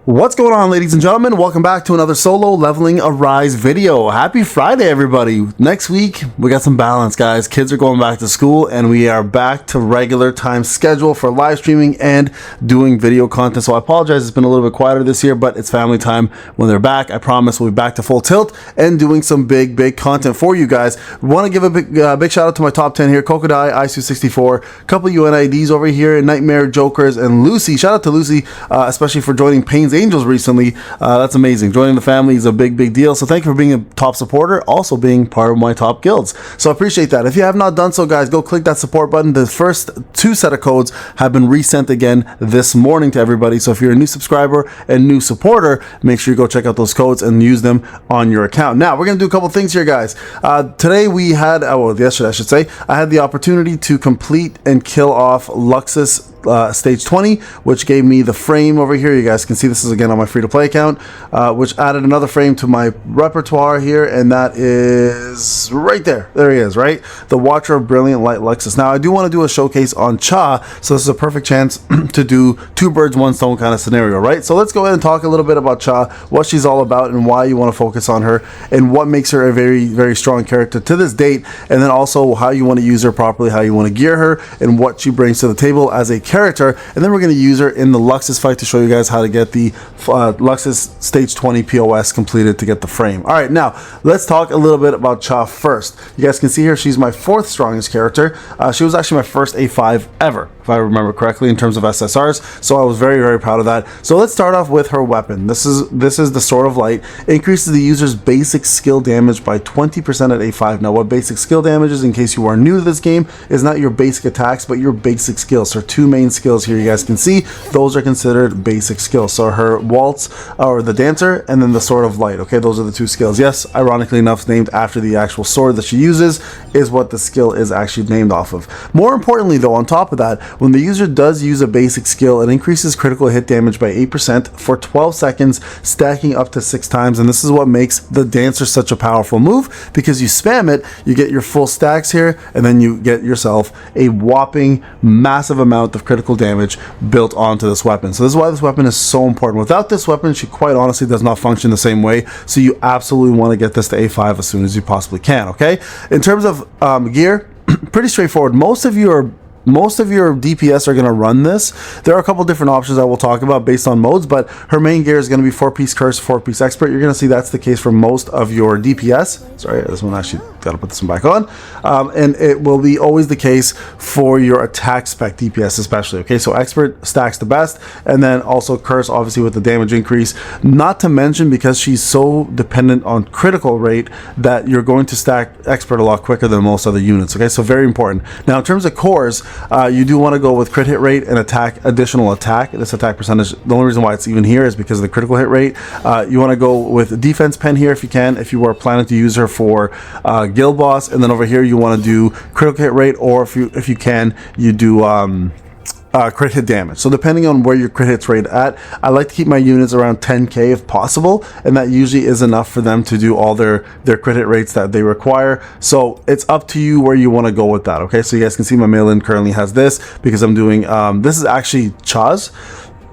What's going on, ladies and gentlemen? Welcome back to another solo leveling arise video. Happy Friday, everybody. Next week we got some balance, guys. Kids are going back to school and we are back to regular time schedule for live streaming and doing video content. So I apologize, it's been a little bit quieter this year, but it's family time when they're back. I promise we'll be back to full tilt and doing some big content for you guys. Want to give a big shout out to my top 10 here: Kokodai, ISU64, couple UNIDs over here, Nightmare, Jokers, and Lucy. Shout out to Lucy, especially for joining Payne's Angels recently. That's amazing. Joining the family is a big deal. So thank you for being a top supporter, also being part of my top guilds. So I appreciate that. If you have not done so, guys, go click that support button. The first 2 set of codes have been resent again this morning to everybody. So if you're a new subscriber and new supporter, make sure you go check out those codes and use them on your account. Now we're gonna do a couple things here, guys. Today we had, yesterday I should say, I had the opportunity to complete and kill off LUXIS stage 20, which gave me the frame over here. You guys can see this is again on my free-to-play account, which added another frame to my repertoire here, and that is right there. There he is, right? The Watcher of Brilliant Light Lexus. Now I do want to do a showcase on Cha, so this is a perfect chance to do 2 birds 1 stone kind of scenario, right? So let's go ahead and talk a little bit about Cha, what she's all about and why you want to focus on her, and what makes her a very strong character to this date, and then also how you want to use her properly, how you want to gear her, and what she brings to the table as a character. And then we're going to use her in the LUXIS fight to show you guys how to get the LUXIS stage 20 POS completed to get the frame. All right, now let's talk a little bit about Cha first. You guys can see here she's my 4th strongest character. She was actually my first A5 ever, if I remember correctly, in terms of SSRs. So I was very proud of that. So let's start off with her weapon. This is the Sword of Light. It increases the user's basic skill damage by 20% at A5. Now what basic skill damage is, in case you are new to this game, is not your basic attacks, but your basic skills. So 2 main skills here you guys can see, those are considered basic skills. So her waltz, or the dancer, and then the Sword of Light. Okay, those are the 2 skills. Yes, ironically enough, named after the actual sword that she uses is what the skill is actually named off of. More importantly though, on top of that, when the user does use a basic skill, it increases critical hit damage by 8% for 12 seconds, stacking up to 6 times. And this is what makes the dancer such a powerful move, because you spam it, you get your full stacks here, and then you get yourself a whopping massive amount of critical damage built onto this weapon. So this is why this weapon is so important. Without this weapon, she quite honestly does not function the same way. So you absolutely want to get this to A5 as soon as you possibly can. Okay, in terms of gear, pretty straightforward. Most of your DPS are going to run this. There are a couple different options I will talk about based on modes, but her main gear is going to be 4-piece Curse, 4-piece Expert. You're going to see that's the case for most of your DPS. Sorry, this one actually got to put this one back on. And it will be always the case for your attack spec DPS especially. Okay, so Expert stacks the best, and then also Curse obviously with the damage increase. Not to mention, because she's so dependent on critical rate, that you're going to stack Expert a lot quicker than most other units. Okay, so very important. Now in terms of cores, you do want to go with crit hit rate and additional attack. This attack percentage, the only reason why it's even here is because of the critical hit rate. You want to go with defense pen here if you can, if you are planning to use her for guild boss, and then over here you want to do critical hit rate, or if you can, you do crit hit damage. So depending on where your crit hits rate at, I like to keep my units around 10k if possible, and that usually is enough for them to do all their crit hit rates that they require. So it's up to you where you want to go with that. Okay, so you guys can see my Meilin currently has this, because I'm doing this is actually Cha's.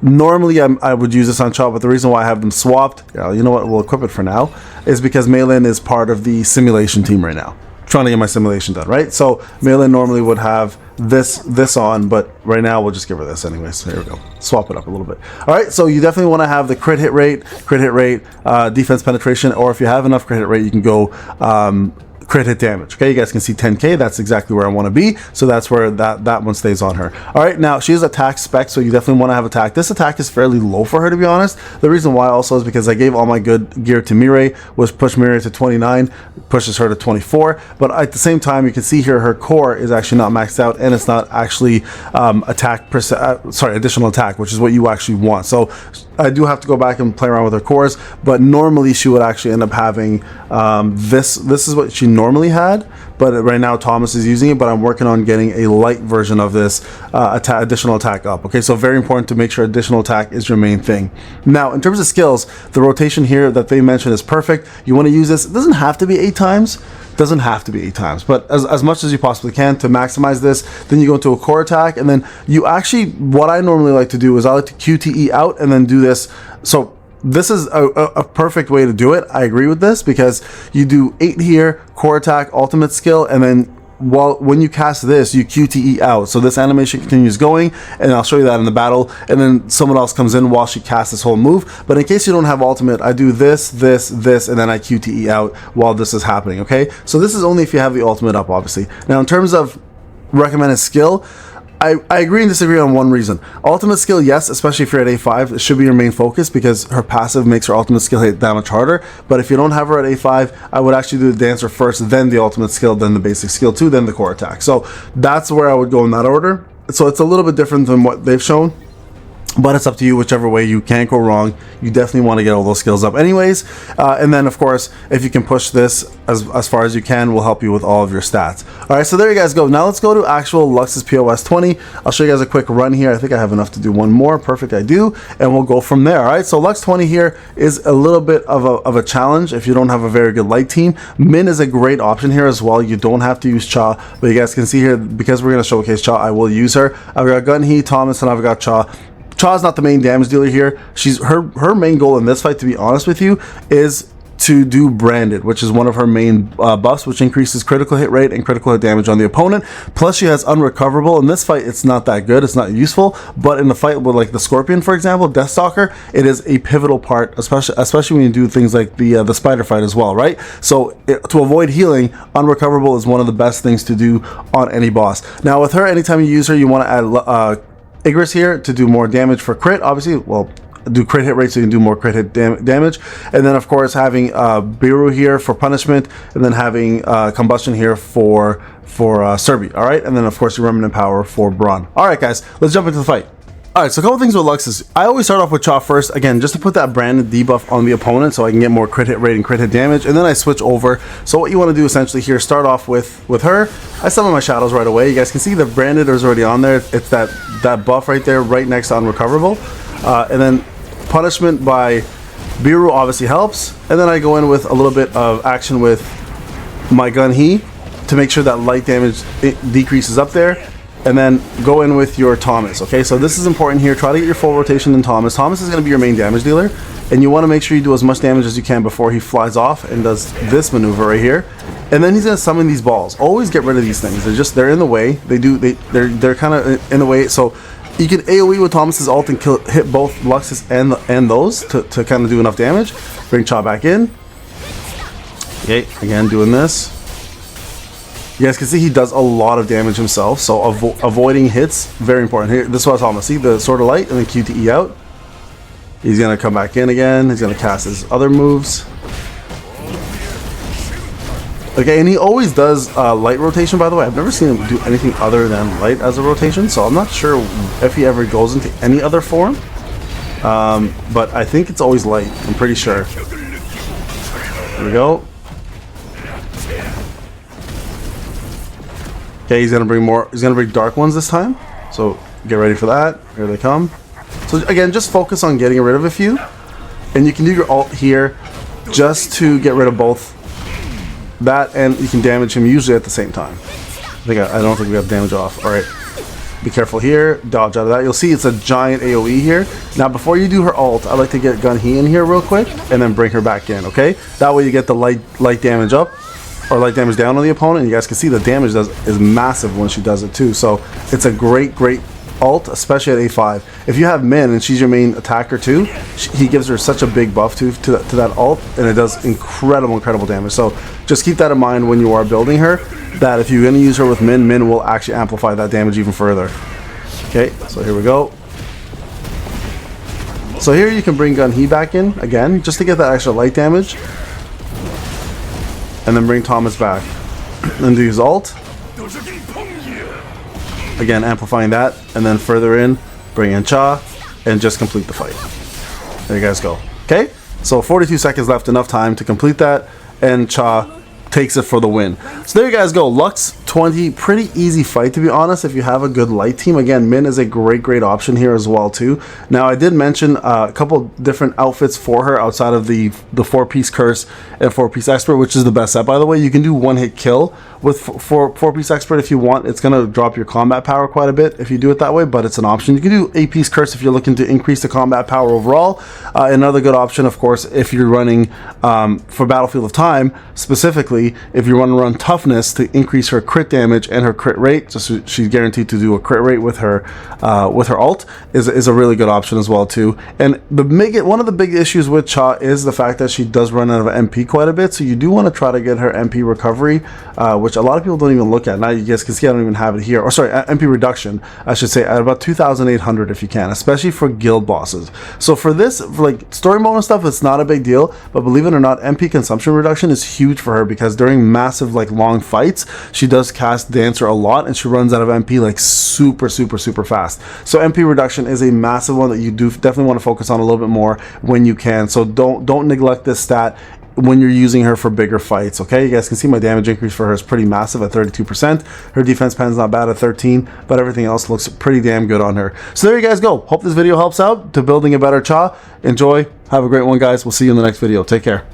Normally I would use this on Cha, but the reason why I have them swapped, you know what, we'll equip it for now, is because Meilin is part of the simulation team right now, trying to get my simulation done, right? So Meilin normally would have this on, but right now we'll just give her this anyways. So here we go, swap it up a little bit. All right, so you definitely want to have the crit hit rate, defense penetration, or if you have enough crit hit rate, you can go crit hit damage. Okay, you guys can see 10k, that's exactly where I want to be, so that's where that one stays on her. All right, now she has attack spec, so you definitely want to have attack. This attack is fairly low for her, to be honest. The reason why also is because I gave all my good gear to Mirai, which pushed Mirai to 29, pushes her to 24, but at the same time you can see here her core is actually not maxed out, and it's not actually additional attack, which is what you actually want. So I do have to go back and play around with her cores, but normally she would actually end up having this is what she normally normally had, but right now Thomas is using it, but I'm working on getting a light version of this additional attack up. Okay, so very important to make sure additional attack is your main thing. Now, in terms of skills, the rotation here that they mentioned is perfect. You want to use this. It doesn't have to be 8 times. Doesn't have to be 8 times, but as much as you possibly can to maximize this. Then you go into a core attack, and then you actually, what I normally like to do is I like to QTE out and then do this. So this is a perfect way to do it. I agree with this, because you do 8 here, core attack, ultimate skill, and then when you cast this, you QTE out. So this animation continues going, and I'll show you that in the battle, and then someone else comes in while she casts this whole move. But in case you don't have ultimate, I do this, this, this, and then I QTE out while this is happening, okay? So this is only if you have the ultimate up, obviously. Now, in terms of recommended skill, I agree and disagree on one reason. Ultimate skill, yes, especially if you're at A5, it should be your main focus, because her passive makes her ultimate skill hit that much harder. But if you don't have her at A5, I would actually do the dancer first, then the ultimate skill, then the basic skill 2, then the core attack. So that's where I would go in that order. So it's a little bit different than what they've shown, but it's up to you. Whichever way, you can't go wrong. You definitely want to get all those skills up anyways. And then of course, if you can push this as far as you can, will help you with all of your stats. All right, so there you guys go. Now let's go to actual LUXIS POS 20. I'll show you guys a quick run here. I think I have enough to do one more. Perfect, I do. And we'll go from there. All right, so Lux 20 here is a little bit of a challenge if you don't have a very good light team. Min is a great option here as well. You don't have to use Cha, but you guys can see here, because we're going to showcase Cha, I will use her. I've got Gun Hee, Thomas, and I've got Cha. Cha's not the main damage dealer here. She's her main goal in this fight, to be honest with you, is to do branded, which is one of her main buffs, which increases critical hit rate and critical hit damage on the opponent. Plus she has unrecoverable. In this fight, it's not that good, it's not useful, but in the fight with like the Scorpion, for example, Deathstalker, it is a pivotal part, especially when you do things like the spider fight as well, right? So to avoid healing, unrecoverable is one of the best things to do on any boss. Now with her, anytime you use her, you want to add Igris here to do more damage for crit, obviously. Well, do crit hit rate so you can do more crit hit damage. And then of course having Biru here for punishment, and then having combustion here for Serbi. All right, and then of course your remnant power for Braun. All right guys, let's jump into the fight. Alright, so a couple things with Lexus. I always start off with Cha first, again, just to put that branded debuff on the opponent so I can get more crit hit rate and crit hit damage, and then I switch over. So what you want to do essentially here, start off with her. I summon my shadows right away. You guys can see the branded is already on there. It's that buff right there, right next to unrecoverable. And then punishment by Biru obviously helps. And then I go in with a little bit of action with my Gun Hee to make sure that light damage decreases up there. And then go in with your Thomas, okay? So this is important here. Try to get your full rotation in Thomas. Thomas is going to be your main damage dealer, and you want to make sure you do as much damage as you can before he flies off and does this maneuver right here. And then he's going to summon these balls. Always get rid of these things. They're in the way. They're kind of in the way. So you can AoE with Thomas's ult and hit both Luxus and those to kind of do enough damage. Bring Cha back in. Okay, again doing this. You guys can see he does a lot of damage himself, so avoiding hits, very important. Here, this is what Thomas, see the Sword of Light and then QTE out. He's going to come back in again, he's going to cast his other moves. Okay, and he always does light rotation, by the way. I've never seen him do anything other than light as a rotation, so I'm not sure if he ever goes into any other form. But I think it's always light, I'm pretty sure. Here we go. Okay, he's gonna bring dark ones this time. So get ready for that. Here they come. So again, just focus on getting rid of a few. And you can do your ult here just to get rid of both that, and you can damage him usually at the same time. I don't think we have damage off. Alright. Be careful here. Dodge out of that. You'll see it's a giant AoE here. Now before you do her ult, I like to get Gun Hee in here real quick and then bring her back in, okay? That way you get the light damage up, or light damage down on the opponent, and you guys can see the damage is massive when she does it too. So it's a great ult, especially at A5. If you have Min and she's your main attacker too, he gives her such a big buff to that ult, and it does incredible damage. So just keep that in mind when you are building her, that if you're going to use her with Min will actually amplify that damage even further. Okay, so here we go. So here you can bring Gun Hee back in again, just to get that extra light damage. And then bring Thomas back and do his ult. Again, amplifying that, and then further in, bring in Cha, and just complete the fight. There you guys go. Okay, so 42 seconds left, enough time to complete that, and Cha takes it for the win. So there you guys go. Lux 20, pretty easy fight to be honest if you have a good light team. Again, Min is a great option here as well too. Now I did mention a couple different outfits for her outside of the 4-piece curse and 4-piece expert, which is the best set by the way. You can do one-hit kill with 4-piece expert if you want. It's gonna drop your combat power quite a bit if you do it that way, but it's an option. You can do 8-piece curse if you're looking to increase the combat power overall. Another good option, of course, if you're running for Battlefield of Time, specifically if you want to run toughness to increase her crit damage and her crit rate, just so she's guaranteed to do a crit rate with her ult, is a really good option as well too. And one of the big issues with Cha is the fact that she does run out of MP quite a bit, so you do want to try to get her MP recovery, which a lot of people don't even look at. Now you guys can see I don't even have it here, or sorry, MP reduction I should say, at about 2,800 if you can, especially for guild bosses. So for this, for like story mode and stuff, it's not a big deal, but believe it or not, MP consumption reduction is huge for her because during massive like long fights she does cast Dancer a lot and she runs out of MP like super fast. So MP reduction is a massive one that you do definitely want to focus on a little bit more when you can. So don't neglect this stat when you're using her for bigger fights. Okay, you guys can see my damage increase for her is pretty massive at 32%. Her defense pen's not bad at 13, but everything else looks pretty damn good on her. So there you guys go. Hope this video helps out to building a better Cha. Enjoy, have a great one guys. We'll see you in the next video. Take care.